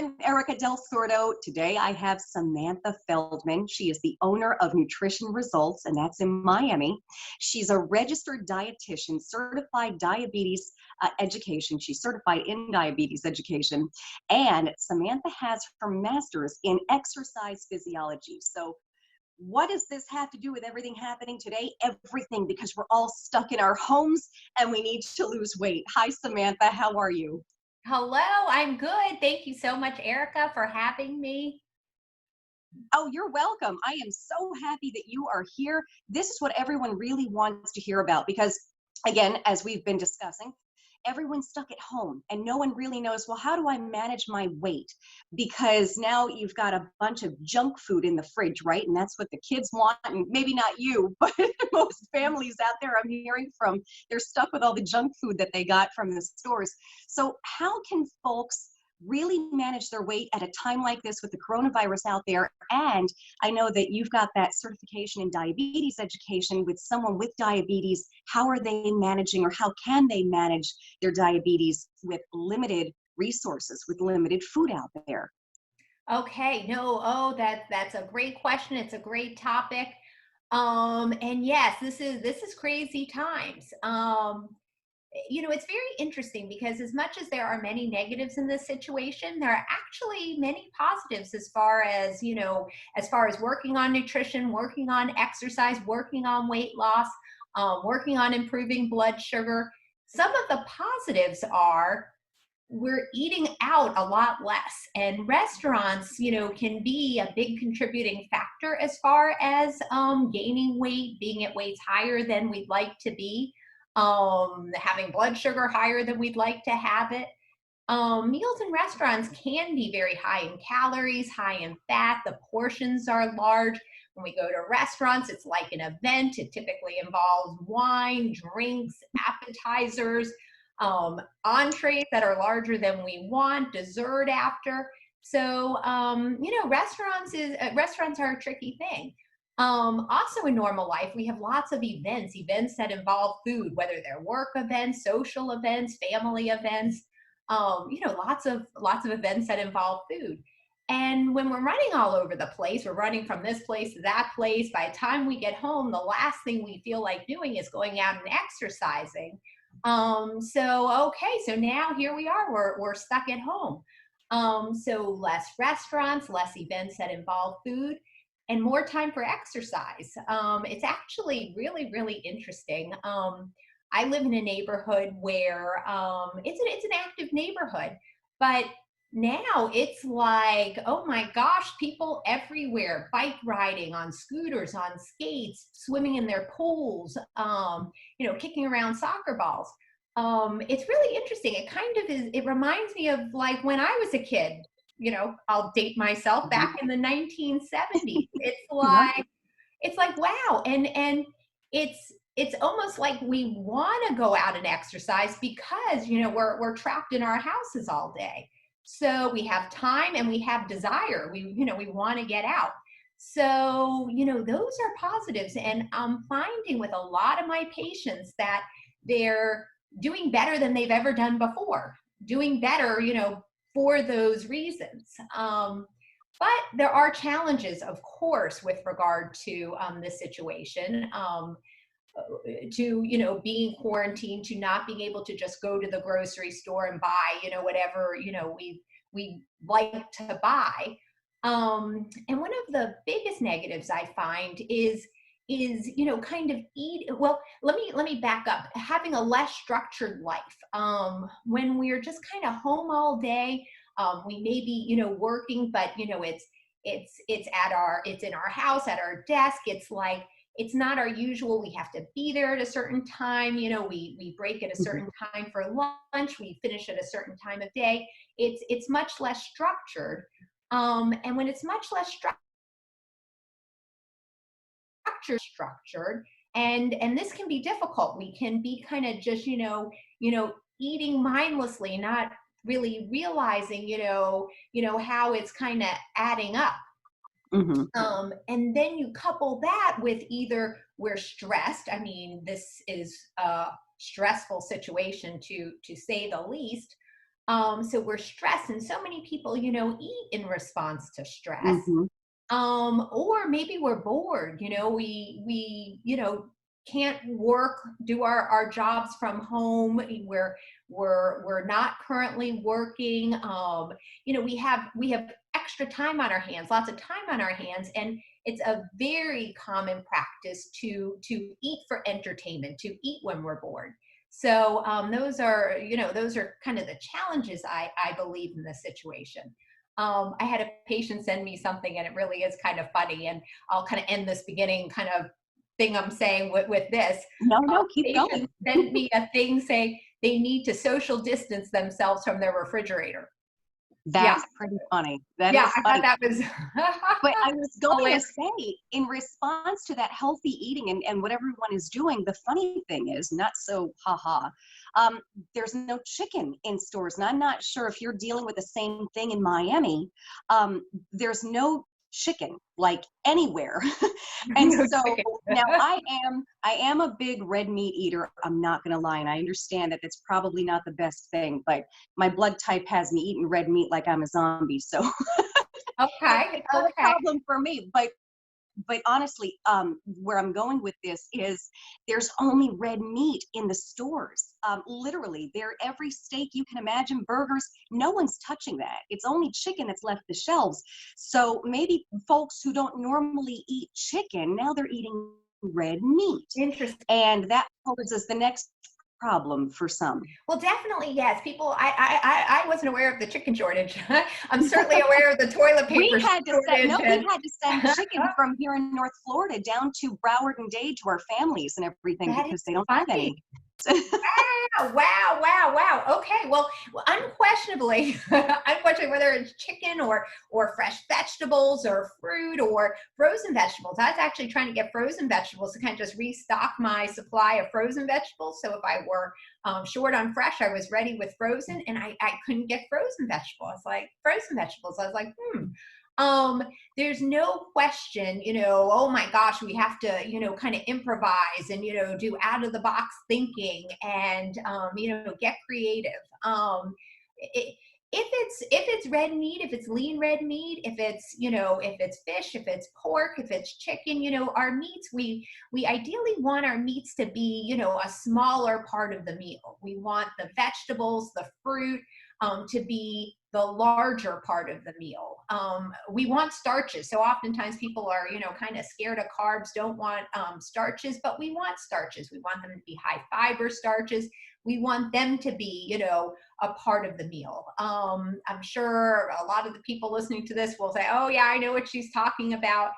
I'm Erika Del Sordo. Today I have Samantha Feldman. She is the owner of Nutrition Results, and that's in Miami. She's a registered dietitian, certified diabetes education. She's certified in diabetes education. And Samantha has her master's in exercise physiology. So what does this have to do with everything happening today? Everything, because we're all stuck in our homes and we need to lose weight. Hi, Samantha. How are you? Hello, I'm good. Thank you so much, Erica, for having me. Oh, you're welcome. I am so happy that you are here. This is what everyone really wants to hear about because, again, as we've been discussing, everyone's stuck at home and no one really knows, well, how do I manage my weight? Because now you've got a bunch of junk food in the fridge, right? And that's what the kids want. And maybe not you, but most families out there I'm hearing from, they're stuck with all the junk food that they got from the stores. So how can folks really manage their weight at a time like this with the coronavirus out there? And I know that you've got that certification in diabetes education with someone with diabetes. How are they managing, or how can they manage their diabetes with limited resources, with limited food out there? Okay, that's a great question. It's a great topic. And yes, this is crazy times. It's very interesting because as much as there are many negatives in this situation, there are actually many positives as far as working on nutrition, working on exercise, working on weight loss, working on improving blood sugar. Some of the positives are we're eating out a lot less, and restaurants can be a big contributing factor as far as gaining weight, being at weights higher than we'd like to be, having blood sugar higher than we'd like to have it. Meals in restaurants can be very high in calories, high in fat. The portions are large. When we go to restaurants, it's like an event. It typically involves wine, drinks, appetizers, entrees that are larger than we want, dessert after. So, restaurants are a tricky thing. Also in normal life, we have lots of events that involve food, whether they're work events, social events, family events, lots of events that involve food. And when we're running all over the place, we're running from this place to that place. By the time we get home, the last thing we feel like doing is going out and exercising. So now here we are, we're stuck at home. So less restaurants, less events that involve food, and more time for exercise. It's actually really, really interesting. I live in a neighborhood where it's an active neighborhood, but now it's like, oh my gosh, people everywhere, bike riding, on scooters, on skates, swimming in their pools, kicking around soccer balls. It's really interesting. It reminds me of like when I was a kid. I'll date myself, back in the 1970s. It's like wow. And it's almost like we want to go out and exercise because we're trapped in our houses all day. So we have time and we have desire. We want to get out. So, those are positives. And I'm finding with a lot of my patients that they're doing better than they've ever done before, doing better, for those reasons. But there are challenges, of course, with regard to this situation. To being quarantined, to not being able to just go to the grocery store and buy whatever we like to buy. And one of the biggest negatives I find is kind of let me back up. Having a less structured life, when we're just kind of home all day, we may be working, but it's in our house, at our desk. It's like, it's not our usual. We have to be there at a certain time. We break at a certain time for lunch. We finish at a certain time of day. It's much less structured. And when it's much less structured, and this can be difficult. We can be kind of just eating mindlessly, not really realizing how it's kind of adding up. And then you couple that with either we're stressed. I mean, this is a stressful situation to say the least. So we're stressed, and so many people, eat in response to stress. Hmm. Or maybe we're bored, we can't work, do our jobs from home. We're not currently working. We have extra time on our hands, lots of time on our hands, and it's a very common practice to eat for entertainment, to eat when we're bored. So those are kind of the challenges I believe in this situation. I had a patient send me something, and it really is kind of funny. And I'll kind of end this beginning kind of thing I'm saying with this. No, keep Patient going. sent me a thing saying they need to social distance themselves from their refrigerator. Yeah, That's pretty funny. That yeah, is I thought funny. that was But I was going to hilarious. say, in response to that healthy eating and what everyone is doing, the funny thing is, not so haha, there's no chicken in stores. And I'm not sure if you're dealing with the same thing in Miami. There's no chicken like anywhere. And No so chicken. now I am a big red meat eater. I'm not going to lie. And I understand that that's probably not the best thing, but my blood type has me eating red meat like I'm a zombie. So Okay, it's not a okay. problem for me. But honestly, where I'm going with this is there's only red meat in the stores. Literally, there every steak you can imagine, burgers, no one's touching that. It's only chicken that's left the shelves. So maybe folks who don't normally eat chicken, now they're eating red meat. Interesting. And that poses the next problem for some. Well, definitely, yes. People, I wasn't aware of the chicken shortage. I'm certainly aware of the toilet paper shortage. We And had to send chicken from here in North Florida down to Broward and Dade to our families and everything that is because they don't have funny. any. Wow, wow, wow, wow. Okay, well, unquestionably, unquestionably, whether it's chicken or fresh vegetables or fruit or frozen vegetables. I was actually trying to get frozen vegetables to kind of just restock my supply of frozen vegetables. So if I were short on fresh, I was ready with frozen, and I couldn't get frozen vegetables. I was like, there's no question, oh my gosh, we have to, kind of improvise and, do out of the box thinking and, get creative. It, if it's red meat, if it's lean red meat, if it's fish, if it's pork, if it's chicken, our meats, we ideally want our meats to be, a smaller part of the meal. We want the vegetables, the fruit, to be the larger part of the meal. We want starches. So oftentimes people are, kind of scared of carbs, don't want starches, but we want starches. We want them to be high fiber starches. We want them to be, a part of the meal. I'm sure a lot of the people listening to this will say, oh yeah, I know what she's talking about.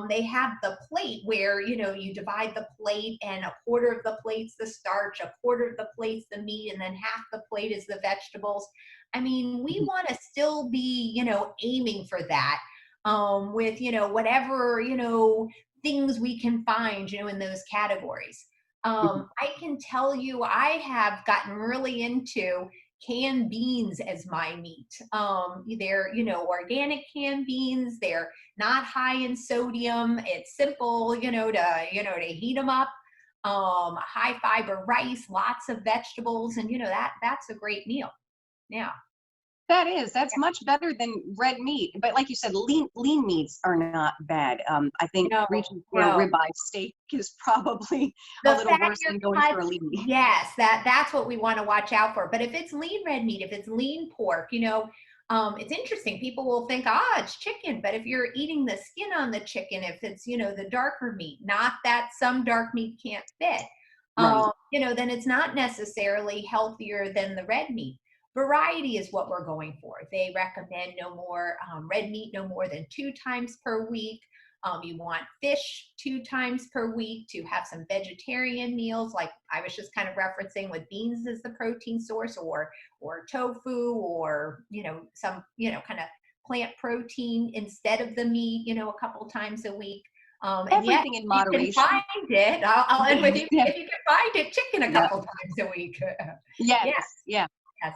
They have the plate where, you divide the plate and a quarter of the plate's the starch, a quarter of the plate's the meat, and then half the plate is the vegetables. I mean, we want to still be, aiming for that with, whatever, things we can find, in those categories. I can tell you, I have gotten really into canned beans as my meat. They're, organic canned beans. They're not high in sodium. It's simple, to heat them up. High fiber rice, lots of vegetables, and that's a great meal. Yeah. That's much better than red meat. But like you said, lean meats are not bad. I think No, reaching for a no. ribeye steak is probably a The little worse fattier than going for a cuts, lean meat. yes, that's what we want to watch out for. But if it's lean red meat, if it's lean pork, it's interesting. People will think, it's chicken. But if you're eating the skin on the chicken, if it's, the darker meat, not that some dark meat can't fit, Right. then it's not necessarily healthier than the red meat. Variety is what we're going for. They recommend no more red meat, no more than 2 times per week. You want fish 2 times per week, to have some vegetarian meals, like I was just kind of referencing, with beans as the protein source, or tofu, or some kind of plant protein instead of the meat, a couple times a week. And yet, Everything in you can moderation. find it. I'll end with you. Yeah. If you can find it, chicken a Yeah. couple times a week. Yes. Yeah. Yeah. Yes.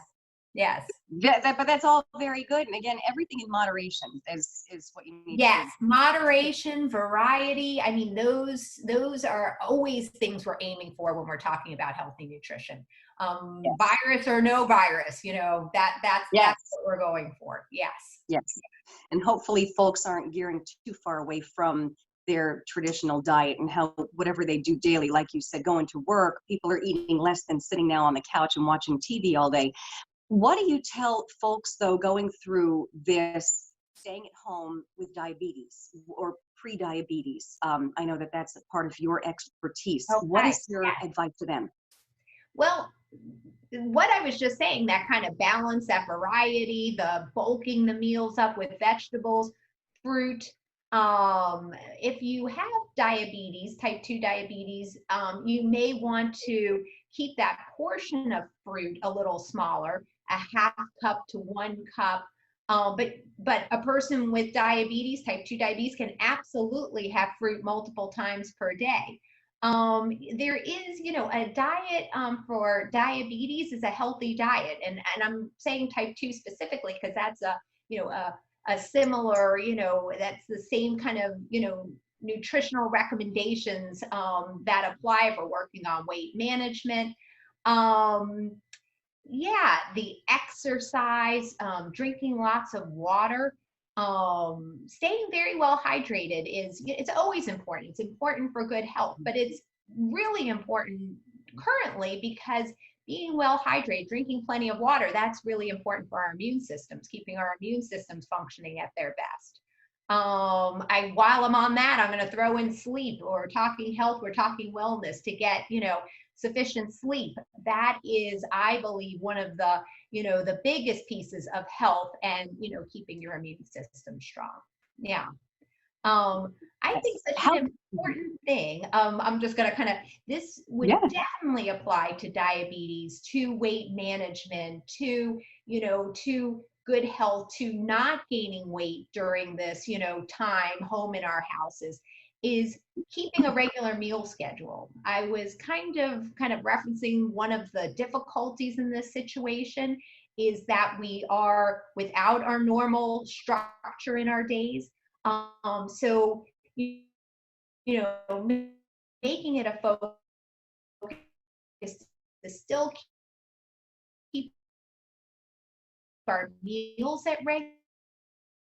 Yes. But that's all very good. And again, everything in moderation is what you need to Yes, do. moderation, variety. I mean, those are always things we're aiming for when we're talking about healthy nutrition. Yes. Virus or no virus, that's Yes. what we're going for. Yes. Yes. And hopefully folks aren't gearing too far away from their traditional diet and how whatever they do daily, like you said, going to work, people are eating less than sitting now on the couch and watching TV all day. What do you tell folks, though, going through this, staying at home with diabetes or pre-diabetes? I know that that's a part of your expertise. What Okay. is your advice to them? Well, what I was just saying, that kind of balance, that variety, the bulking the meals up with vegetables, fruit. If you have diabetes, type 2 diabetes, you may want to keep that portion of fruit a little smaller, a half cup to 1 cup. But a person with diabetes, type 2 diabetes, can absolutely have fruit multiple times per day. There is, a diet for diabetes is a healthy diet. And I'm saying type 2 specifically because that's a similar, that's the same kind of, nutritional recommendations that apply if we're working on weight management. Yeah, the exercise, drinking lots of water, staying very well hydrated it's always important. It's important for good health, but it's really important currently because being well hydrated, drinking plenty of water, that's really important for our immune systems, keeping our immune systems functioning at their best. While I'm on that, I'm going to throw in sleep. Or talking health, we're talking wellness, to get, sufficient sleep. That is, I believe, one of the, the biggest pieces of health and, keeping your immune system strong. Yeah. I think such an important thing. I'm just going to this would definitely apply to diabetes, to weight management, to, to good health, to not gaining weight during this, time home in our houses, is keeping a regular meal schedule. I was kind of referencing one of the difficulties in this situation is that we are without our normal structure in our days. So, making it a focus to still keep our meals at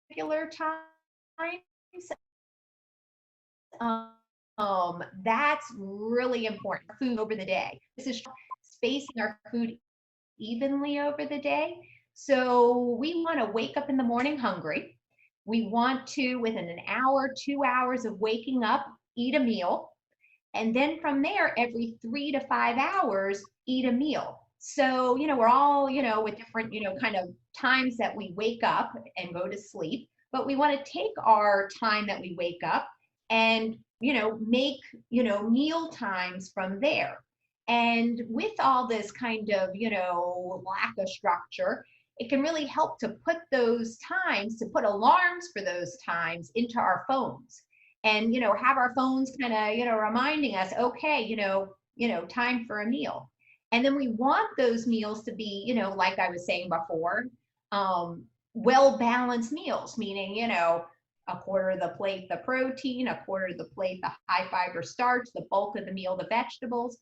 regular times. That's really important. Food over the day. This is spacing our food evenly over the day. So we want to wake up in the morning hungry. We want to, within an hour, 2 hours of waking up, eat a meal. And then from there, every 3 to 5 hours, eat a meal. So, we're all, with different, kind of times that we wake up and go to sleep. But we want to take our time that we wake up and, make, meal times from there. And with all this kind of, lack of structure, it can really help to put those times, to put alarms for those times into our phones. And, have our phones kind of, reminding us, okay, time for a meal. And then we want those meals to be, like I was saying before, well-balanced meals, meaning, a quarter of the plate, the protein, a quarter of the plate, the high fiber starch, the bulk of the meal, the vegetables.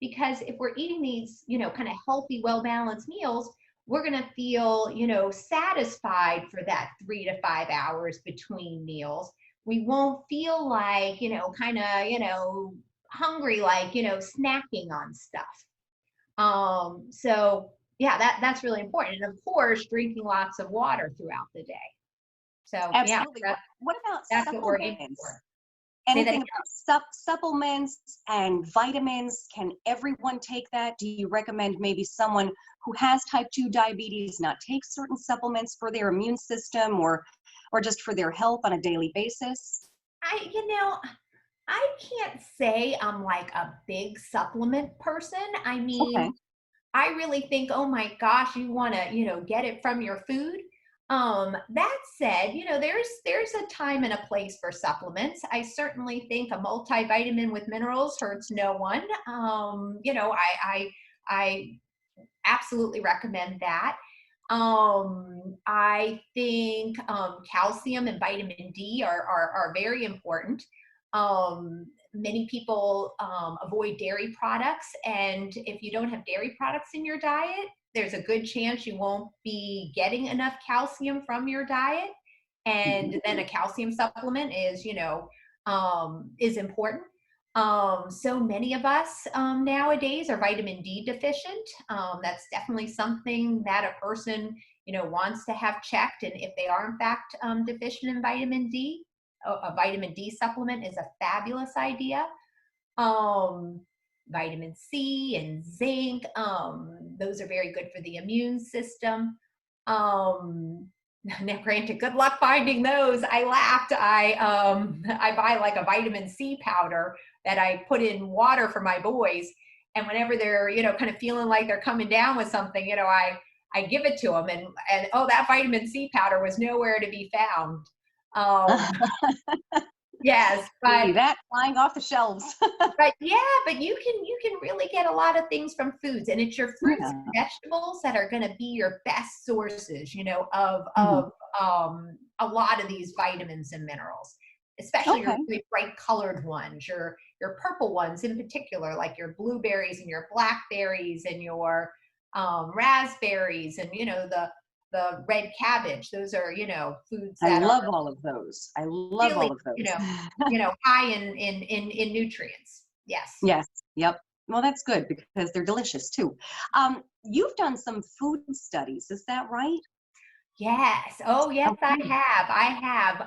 Because if we're eating these, kind of healthy, well-balanced meals, we're going to feel, satisfied for that 3 to 5 hours between meals. We won't feel like, kind of, hungry, like, snacking on stuff. So yeah, that's really important. And of course, drinking lots of water throughout the day. So Absolutely. Yeah, what about that's what we're aiming supplements? for. Anything about supplements and vitamins? Can everyone take that? Do you recommend maybe someone who has type 2 diabetes not take certain supplements for their immune system or just for their health on a daily basis? I can't say I'm like a big supplement person. I mean, Okay. I really think, oh my gosh, you want to, get it from your food. That said, there's a time and a place for supplements. I certainly think a multivitamin with minerals hurts no one. I absolutely recommend that. I think calcium and vitamin D are very important. Many people avoid dairy products, and if you don't have dairy products in your diet, there's a good chance you won't be getting enough calcium from your diet. And then a calcium supplement is important. So many of us nowadays are vitamin D deficient. That's definitely something that a person, wants to have checked. And if they are in fact deficient in vitamin D, a vitamin D supplement is a fabulous idea. Um, Vitamin C and zinc, those are very good for the immune system. Now, granted, good luck finding those. I laughed. I buy like a vitamin C powder that I put in water for my boys, and whenever they're kind of feeling like they're coming down with something, I give it to them, and oh, that vitamin C powder was nowhere to be found. Um, yes, See that flying off the shelves. but yeah, but you can really get a lot of things from foods, and it's your fruits and Yeah. vegetables that are going to be your best sources, of Mhm. a lot of these vitamins and minerals, especially your Okay. really bright colored ones, your purple ones in particular, like your blueberries and your blackberries and your raspberries, and the red cabbage. Those are foods I that are love all of those. I love really all of those. high in nutrients. Yes. Yes. Yep. Well, that's good because they're delicious too. You've done some food studies, is that right? Yes. Oh, yes, I Okay. have. I have.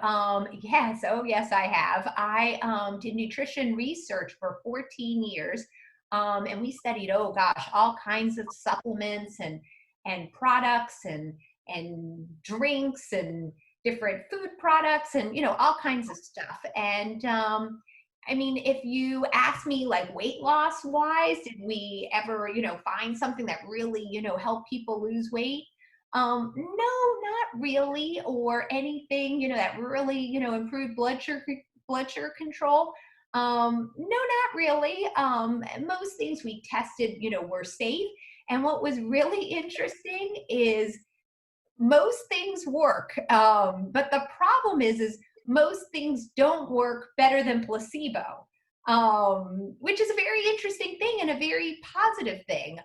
Yes. Oh, yes, I have. I did nutrition research for 14 years. And we studied, oh gosh, all kinds of supplements and products and drinks and different food products and all kinds of stuff. And I mean, if you ask me like weight loss wise, did we ever, find something that really, helped people lose weight? No, not really, or anything, that really, improved blood sugar control. No, not really. Most things we tested, were safe. And what was really interesting is most things work. But the problem is most things don't work better than placebo, which is a very interesting thing and a very positive thing.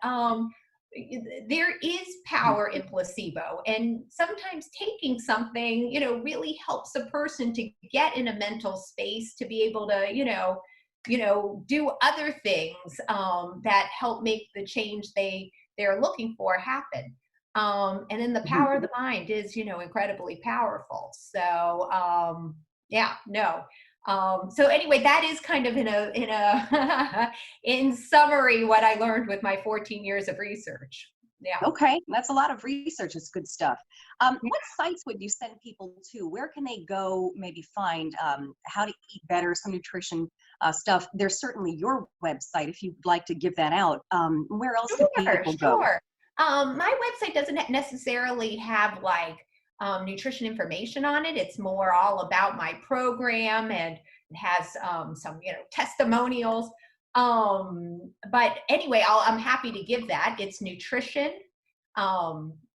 There is power in placebo, and sometimes taking something really helps a person to get in a mental space to be able to do other things that help make the change they're looking for happen. And then the Mhm. power of the mind is incredibly powerful. So yeah, no. So anyway, that is kind of in a in summary what I learned with my 14 years of research. Yeah. Okay, that's a lot of research. It's good stuff. What sites would you send people to? Where can they go, maybe find how to eat better, some nutrition stuff? There's certainly your website if you'd like to give that out. Where else can Sure, people go? sure. My website doesn't necessarily have like nutrition information on it. It's more all about my program, and it has some testimonials. But anyway, I'm happy to give that. It's nutrition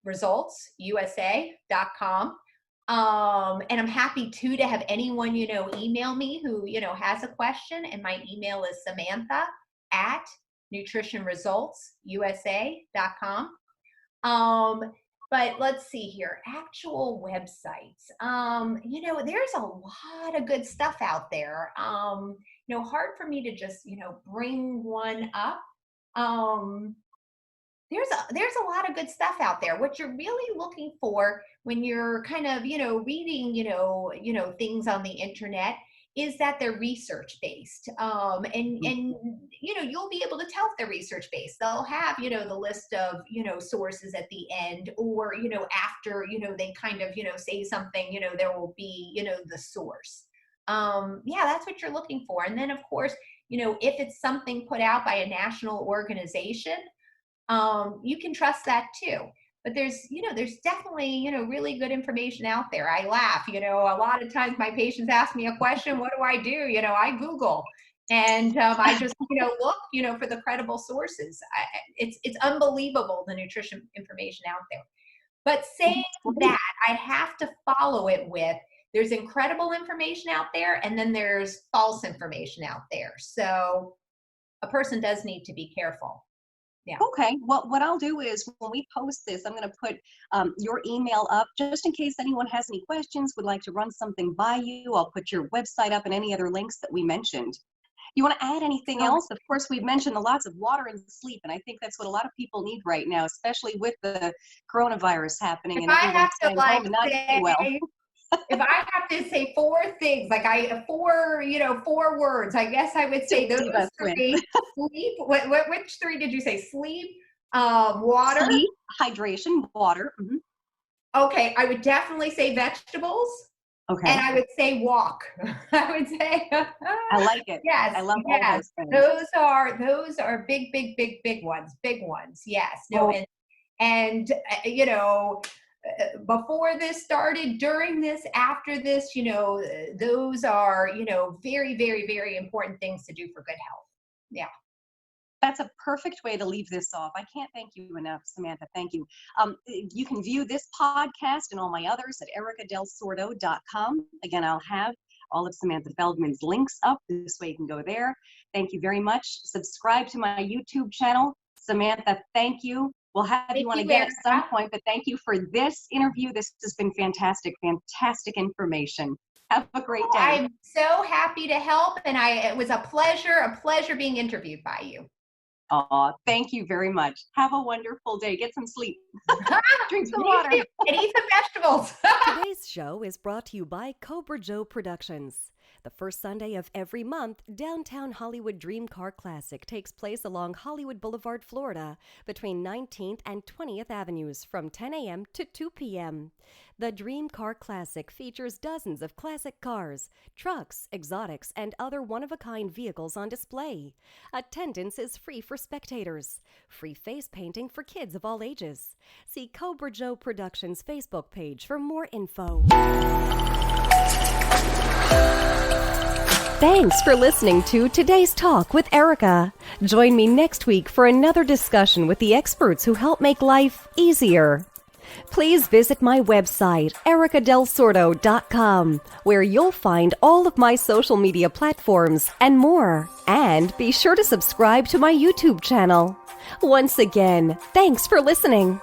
results USA.com. And I'm happy too to have anyone email me who has a question, and my email is Samantha at nutritionresultsusa.com. But let's see here, actual websites. There's a lot of good stuff out there. Hard for me to just, bring one up. Um, there's a lot of good stuff out there. What you're really looking for when you're kind of reading things on the internet is that they're research based, and you'll be able to tell if they're research based. They'll have the list of sources at the end, or after they kind of say something, there will be the source. Yeah, that's what you're looking for. And then of course, if it's something put out by a national organization, you can trust that too. But there's definitely, really good information out there. I laugh, a lot of times my patients ask me a question, what do I do? I Google, and I just, look, for the credible sources. It's unbelievable, the nutrition information out there. But saying that, I have to follow it with, there's incredible information out there, and then there's false information out there. So a person does need to be careful. Yeah. Okay. Well, what I'll do is when we post this, I'm going to put your email up just in case anyone has any questions, would like to run something by you. I'll put your website up and any other links that we mentioned. You want to add anything else? Of course, we've mentioned the lots of water and sleep, and I think that's what a lot of people need right now, especially with the coronavirus happening and everyone staying home and not eating well. If I have to say four things, like four words, I guess I would say those three. Sleep. Which three did you say? Sleep, water. Sleep, hydration, water. Mm-hmm. Okay, I would definitely say vegetables. Okay. And I would say walk. I would say. I like it. Yes. I love all those things. Those are big ones. Big ones. Yes. No. Oh. And before this started, during this, after this, those are, very, very, very important things to do for good health. Yeah. That's a perfect way to leave this off. I can't thank you enough, Samantha. Thank you. You can view this podcast and all my others at erikadelssordo.com. Again, I'll have all of Samantha Feldman's links up. This way you can go there. Thank you very much. Subscribe to my YouTube channel. Samantha, thank you. We'll have you on again at some point, but thank you for this interview. This has been fantastic, fantastic information. Have a great day. I'm so happy to help, and it was a pleasure being interviewed by you. Aw, thank you very much. Have a wonderful day. Get some sleep. Drink some water. And eat some vegetables. Today's show is brought to you by Cobra Joe Productions. The first Sunday of every month, Downtown Hollywood Dream Car Classic takes place along Hollywood Boulevard, Florida, between 19th and 20th Avenues from 10 a.m. to 2 p.m. The Dream Car Classic features dozens of classic cars, trucks, exotics, and other one-of-a-kind vehicles on display. Attendance is free for spectators. Free face painting for kids of all ages. See Cobra Joe Productions' Facebook page for more info. Thanks for listening to Today's Talk with Erika. Join me next week for another discussion with the experts who help make life easier. Please visit my website, erikadelssordo.com, where you'll find all of my social media platforms and more. And be sure to subscribe to my YouTube channel. Once again, thanks for listening.